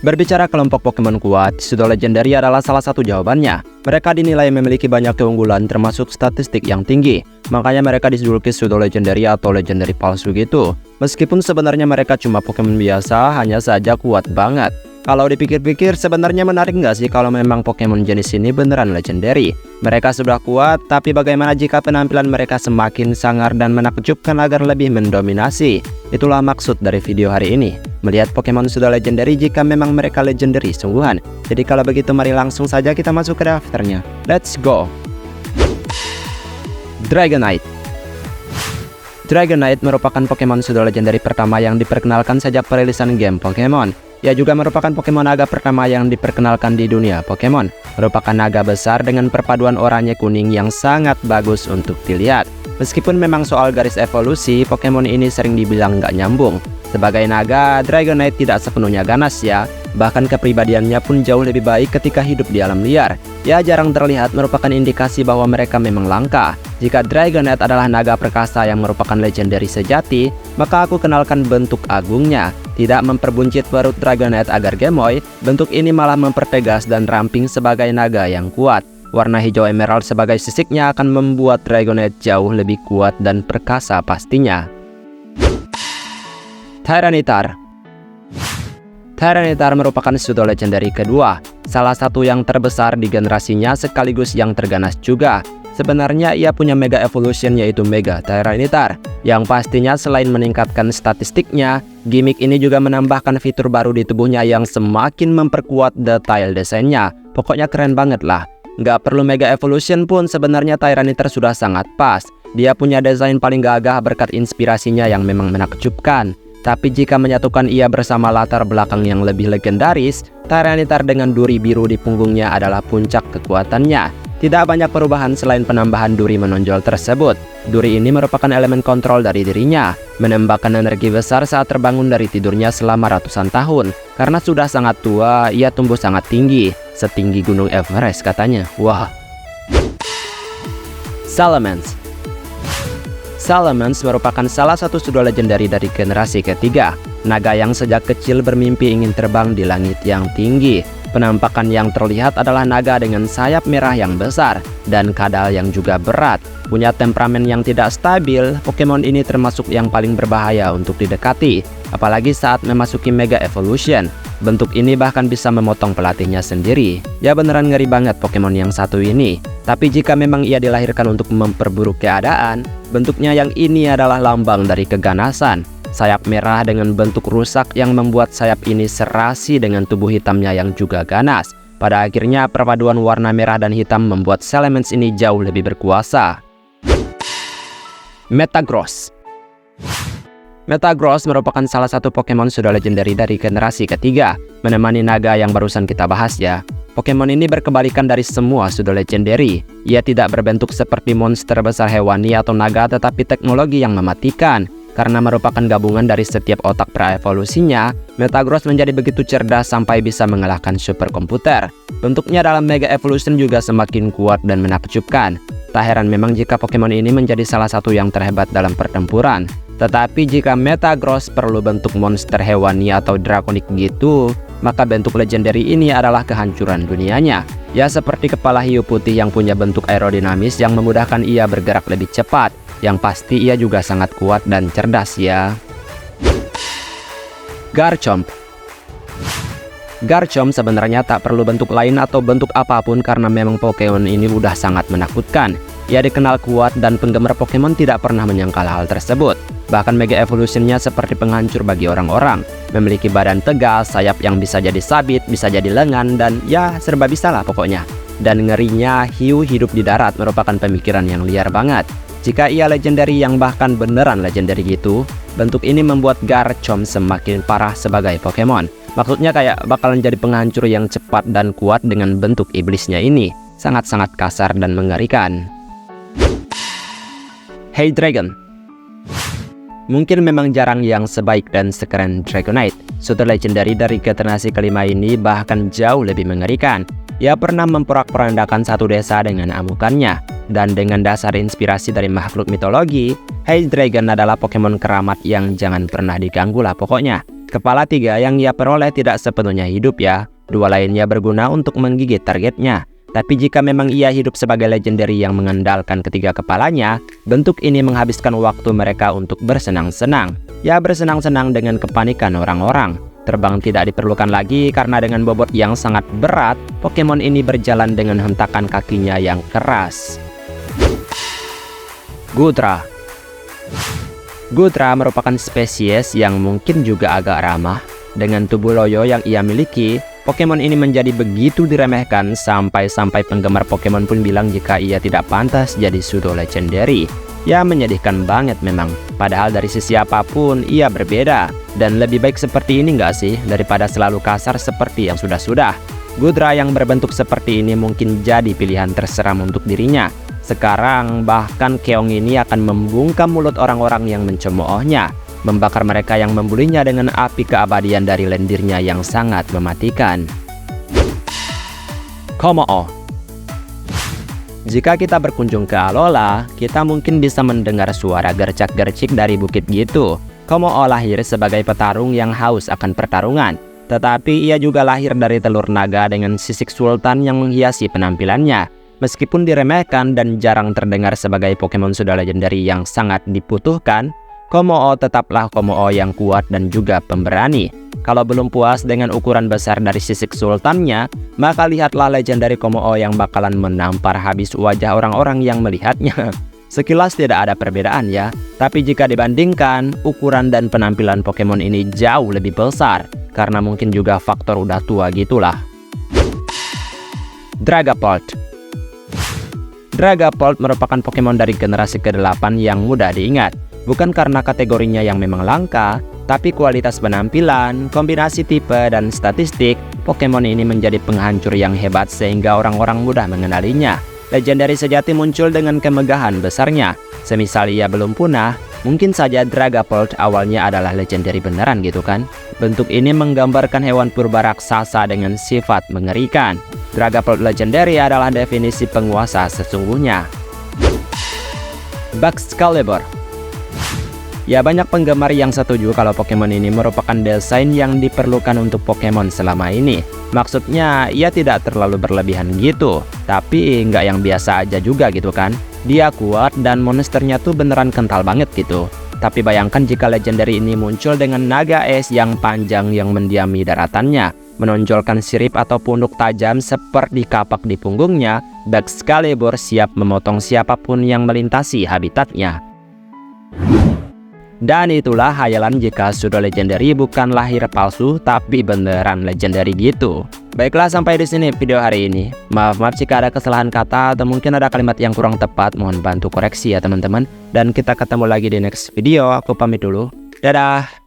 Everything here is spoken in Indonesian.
Berbicara kelompok Pokemon kuat, pseudo legendary adalah salah satu jawabannya. Mereka dinilai memiliki banyak keunggulan termasuk statistik yang tinggi. Makanya mereka dijuluki pseudo legendary atau legendary palsu gitu. Meskipun sebenarnya mereka cuma Pokemon biasa, hanya saja kuat banget. Kalau dipikir-pikir sebenarnya menarik nggak sih kalau memang Pokemon jenis ini beneran legendary? Mereka sudah kuat, tapi bagaimana jika penampilan mereka semakin sangar dan menakjubkan agar lebih mendominasi? Itulah maksud dari video hari ini. Melihat Pokemon sudah legendary jika memang mereka legendary sungguhan. Jadi kalau begitu mari langsung saja kita masuk ke daftarnya. Let's go! Dragonite. Dragonite merupakan Pokemon sudah legendary pertama yang diperkenalkan sejak perilisan game Pokemon. Ia juga merupakan Pokemon naga pertama yang diperkenalkan di dunia Pokemon. Merupakan naga besar dengan perpaduan oranye kuning yang sangat bagus untuk dilihat. Meskipun memang soal garis evolusi, Pokemon ini sering dibilang nggak nyambung. Sebagai naga, Dragonite tidak sepenuhnya ganas ya. Bahkan kepribadiannya pun jauh lebih baik ketika hidup di alam liar. Ya jarang terlihat merupakan indikasi bahwa mereka memang langka. Jika Dragonite adalah naga perkasa yang merupakan legendary sejati, maka aku kenalkan bentuk agungnya. Tidak memperbuncit perut Dragonite agar gemoy, bentuk ini malah mempertegas dan ramping sebagai naga yang kuat. Warna hijau emerald sebagai sisiknya akan membuat Dragonite jauh lebih kuat dan perkasa pastinya. Tyranitar. Tyranitar merupakan pseudo legendary kedua, salah satu yang terbesar di generasinya sekaligus yang terganas juga. Sebenarnya ia punya Mega Evolution yaitu Mega Tyranitar, yang pastinya selain meningkatkan statistiknya, gimmick ini juga menambahkan fitur baru di tubuhnya yang semakin memperkuat detail desainnya. Pokoknya keren banget lah. Nggak perlu Mega Evolution pun sebenarnya Tyranitar sudah sangat pas. Dia punya desain paling gagah berkat inspirasinya yang memang menakjubkan. Tapi jika menyatukan ia bersama latar belakang yang lebih legendaris, Tyranitar dengan duri biru di punggungnya adalah puncak kekuatannya. Tidak banyak perubahan selain penambahan duri menonjol tersebut. Duri ini merupakan elemen kontrol dari dirinya, menembakkan energi besar saat terbangun dari tidurnya selama ratusan tahun. Karena sudah sangat tua, ia tumbuh sangat tinggi, setinggi gunung Everest katanya. Wah. Salamence. Salamence merupakan salah satu pseudo legendary dari generasi ketiga. Naga yang sejak kecil bermimpi ingin terbang di langit yang tinggi. Penampakan yang terlihat adalah naga dengan sayap merah yang besar dan kadal yang juga berat. Punya temperamen yang tidak stabil, Pokemon ini termasuk yang paling berbahaya untuk didekati, apalagi saat memasuki Mega Evolution. Bentuk ini bahkan bisa memotong pelatihnya sendiri. Ya beneran ngeri banget Pokemon yang satu ini. Tapi jika memang ia dilahirkan untuk memperburuk keadaan, bentuknya yang ini adalah lambang dari keganasan. Sayap merah dengan bentuk rusak yang membuat sayap ini serasi dengan tubuh hitamnya yang juga ganas. Pada akhirnya perpaduan warna merah dan hitam membuat Salamence ini jauh lebih berkuasa. Metagross. Metagross merupakan salah satu Pokemon sudah legendary dari generasi ketiga, menemani naga yang barusan kita bahas ya. Pokemon ini berkebalikan dari semua sudah legendary. Ia tidak berbentuk seperti monster besar hewani atau naga, tetapi teknologi yang mematikan. Karena merupakan gabungan dari setiap otak praevolusinya, Metagross menjadi begitu cerdas sampai bisa mengalahkan superkomputer. Bentuknya dalam Mega Evolution juga semakin kuat dan menakjubkan. Tak heran memang jika Pokemon ini menjadi salah satu yang terhebat dalam pertempuran. Tetapi jika Metagross perlu bentuk monster hewani atau drakonik gitu, maka bentuk legendary ini adalah kehancuran dunianya. Ya seperti kepala hiu putih yang punya bentuk aerodinamis yang memudahkan ia bergerak lebih cepat. Yang pasti ia juga sangat kuat dan cerdas ya. Garchomp. Garchomp sebenarnya tak perlu bentuk lain atau bentuk apapun karena memang Pokemon ini udah sangat menakutkan. Ia dikenal kuat dan penggemar Pokemon tidak pernah menyangkal hal tersebut. Bahkan Mega Evolution-nya seperti penghancur bagi orang-orang. Memiliki badan tegas, sayap yang bisa jadi sabit, bisa jadi lengan, dan ya serba bisa lah pokoknya. Dan ngerinya, hiu hidup di darat merupakan pemikiran yang liar banget. Jika ia legendary yang bahkan beneran legendary gitu, bentuk ini membuat Garchomp semakin parah sebagai Pokemon. Maksudnya kayak bakalan jadi penghancur yang cepat dan kuat dengan bentuk iblisnya ini. Sangat-sangat kasar dan mengerikan. Heydragon. Mungkin memang jarang yang sebaik dan sekeren Dragonite. Pseudo legendary dari generasi kelima ini bahkan jauh lebih mengerikan. Ia pernah memporak-porandakan satu desa dengan amukannya. Dan dengan dasar inspirasi dari makhluk mitologi, Heydragon adalah Pokemon keramat yang jangan pernah diganggu lah pokoknya. Kepala 3 yang ia peroleh tidak sepenuhnya hidup ya. 2 lainnya berguna untuk menggigit targetnya. Tapi jika memang ia hidup sebagai legendary yang mengandalkan ketiga kepalanya, bentuk ini menghabiskan waktu mereka untuk bersenang-senang. Ya, bersenang-senang dengan kepanikan orang-orang. Terbang tidak diperlukan lagi karena dengan bobot yang sangat berat, Pokemon ini berjalan dengan hentakan kakinya yang keras. Goodra. Goodra merupakan spesies yang mungkin juga agak ramah. Dengan tubuh loyo yang ia miliki, Pokemon ini menjadi begitu diremehkan sampai-sampai penggemar Pokemon pun bilang jika ia tidak pantas jadi pseudo legendary. Ya, menyedihkan banget memang. Padahal dari sisi apapun ia berbeda. Dan lebih baik seperti ini nggak sih daripada selalu kasar seperti yang sudah-sudah. Goodra yang berbentuk seperti ini mungkin jadi pilihan terseram untuk dirinya. Sekarang bahkan keong ini akan membungkam mulut orang-orang yang mencemoohnya, membakar mereka yang membulinya dengan api keabadian dari lendirnya yang sangat mematikan. Kommo-o. Jika kita berkunjung ke Alola, kita mungkin bisa mendengar suara gercak-gercik dari bukit gitu. Kommo-o lahir sebagai petarung yang haus akan pertarungan. Tetapi ia juga lahir dari telur naga dengan sisik sultan yang menghiasi penampilannya. Meskipun diremehkan dan jarang terdengar sebagai Pokemon sudah legendary yang sangat dibutuhkan, Kommo-o tetaplah Kommo-o yang kuat dan juga pemberani. Kalau belum puas dengan ukuran besar dari sisik sultannya, maka lihatlah legendary Kommo-o yang bakalan menampar habis wajah orang-orang yang melihatnya. Sekilas tidak ada perbedaan ya, tapi jika dibandingkan, ukuran dan penampilan Pokemon ini jauh lebih besar, karena mungkin juga faktor udah tua gitulah. Dragapult. Dragapult merupakan Pokemon dari generasi ke-8 yang mudah diingat. Bukan karena kategorinya yang memang langka, tapi kualitas penampilan, kombinasi tipe, dan statistik, Pokemon ini menjadi penghancur yang hebat sehingga orang-orang mudah mengenalinya. Legendary sejati muncul dengan kemegahan besarnya. Semisal ia belum punah, mungkin saja Dragapult awalnya adalah legendary beneran gitu kan. Bentuk ini menggambarkan hewan purba raksasa dengan sifat mengerikan. Dragapult legendary adalah definisi penguasa sesungguhnya. Baxcalibur. Ya, banyak penggemar yang setuju kalau Pokemon ini merupakan desain yang diperlukan untuk Pokemon selama ini. Maksudnya, ia tidak terlalu berlebihan gitu, tapi nggak yang biasa aja juga gitu kan. Dia kuat dan monsternya tuh beneran kental banget gitu. Tapi bayangkan jika legendary ini muncul dengan naga es yang panjang yang mendiami daratannya, menonjolkan sirip atau punuk tajam seperti kapak di punggungnya, Baxcalibur siap memotong siapapun yang melintasi habitatnya. Dan itulah hayalan jika pseudo legendary bukan lahir palsu tapi beneran legendary gitu. Baiklah, sampai di sini video hari ini. Maaf jika ada kesalahan kata atau mungkin ada kalimat yang kurang tepat, mohon bantu koreksi ya teman-teman. Dan kita ketemu lagi di next video. Aku pamit dulu. Dadah.